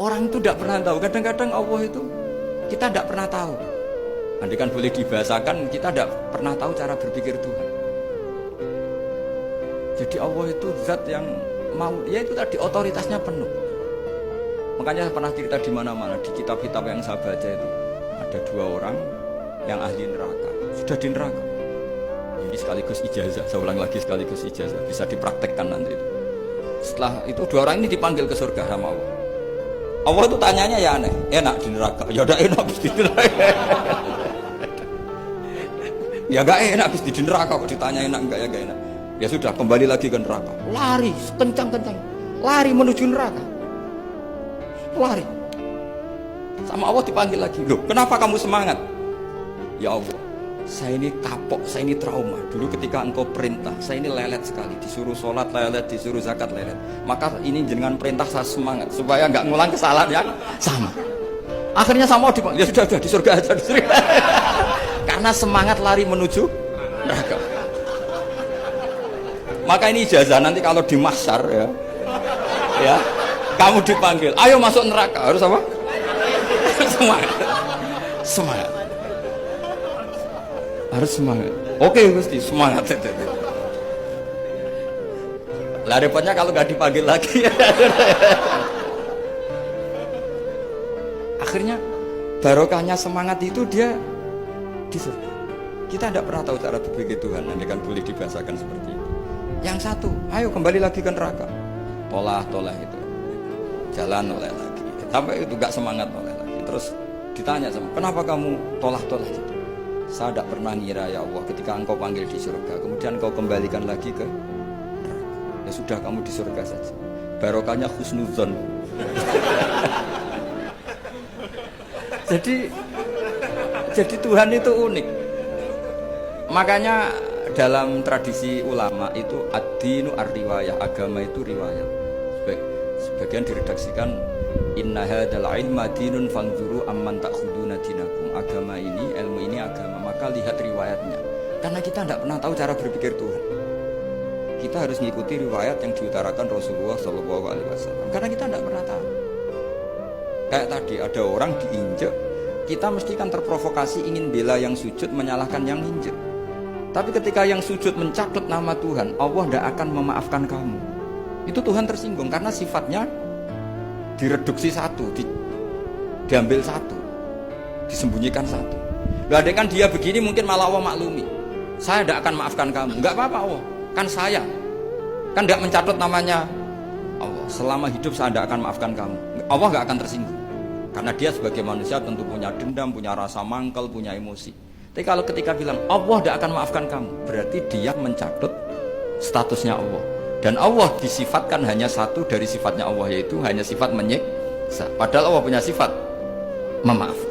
Orang itu tidak pernah tahu. Kadang-kadang Allah itu kita tidak pernah tahu. Andai kan boleh dibahasakan, kita tidak pernah tahu cara berpikir Tuhan. Jadi Allah itu zat yang mau, ya itu tadi otoritasnya penuh. Makanya saya pernah cerita di mana-mana, di kitab-kitab yang saya baca itu ada 2 orang yang ahli neraka, sudah di neraka. Ini sekaligus ijazah, saya ulang lagi sekaligus ijazah, bisa dipraktekkan nanti itu. Setelah itu 2 orang ini dipanggil ke surga sama Allah. Allah itu tanyanya ya aneh, enak di neraka, ya udah enak di neraka. Ya gak enak di neraka, kok ditanya enak enggak, ya gak enak. Ya sudah, kembali lagi ke neraka, lari kencang-kencang, lari menuju neraka, lari. Sama Allah dipanggil lagi, loh kenapa kamu semangat? Ya Allah, saya ini kapok, saya ini trauma. Dulu ketika engkau perintah, saya ini lelet sekali. Disuruh sholat lelet, disuruh zakat lelet. Maka ini dengan perintah saya semangat supaya nggak ngulang kesalahan yang sama. Akhirnya sama dipanggil, ya sudah di surga aja, di surga. Karena semangat lari menuju neraka. Maka ini ijazah nanti kalau di mahsyar ya, kamu dipanggil, ayo masuk neraka, harus apa? Semangat, semangat. Harus semangat. Oke Gusti, semangat. Lah repotnya kalau nggak dipanggil lagi. Akhirnya barokahnya semangat itu dia di surga. Kita tidak pernah tahu cara berpikir Tuhan, nanti kan boleh dibahasakan seperti itu. Yang satu, ayo kembali lagi ke neraka. Tolah itu, jalan oleh lagi. Sampai itu nggak semangat oleh lagi. Terus ditanya sama, kenapa kamu tolah itu? Saya tidak pernah ngira ya Allah, ketika engkau panggil di surga, kemudian engkau kembalikan lagi ke neraka. Ya sudah, kamu di surga saja. Barokahnya husnuzon. Jadi Tuhan itu unik. Makanya dalam tradisi ulama itu ad-dinu ar-riwayah, agama itu riwayat. Sebagian diredaksikan inna hadzal ilma dinun fanzuru amman ta'khuduna dinakum. Agama ini, ilmu ini agama, maka lihat riwayatnya. Karena kita tidak pernah tahu cara berpikir Tuhan. Kita harus mengikuti riwayat yang diutarakan Rasulullah SAW. Karena kita tidak pernah tahu. Kayak tadi ada orang diinjek, kita mesti kan terprovokasi ingin bela yang sujud, menyalahkan yang injek. Tapi ketika yang sujud mencatat nama Tuhan, Allah tidak akan memaafkan kamu. Itu Tuhan tersinggung karena sifatnya direduksi satu, diambil satu, disembunyikan satu. Loh, ada kan dia begini mungkin malah Allah maklumi. Saya tidak akan maafkan kamu. Enggak apa-apa Allah, kan saya. Kan tidak mencatat namanya Allah. Selama hidup saya tidak akan maafkan kamu. Allah nggak akan tersinggung. Karena dia sebagai manusia tentu punya dendam, punya rasa mangkel, punya emosi. Tapi kalau ketika bilang Allah tidak akan maafkan kamu, berarti dia mencatat statusnya Allah. Dan Allah disifatkan hanya satu dari sifatnya Allah, yaitu hanya sifat menyiksa. Padahal Allah punya sifat memaafkan.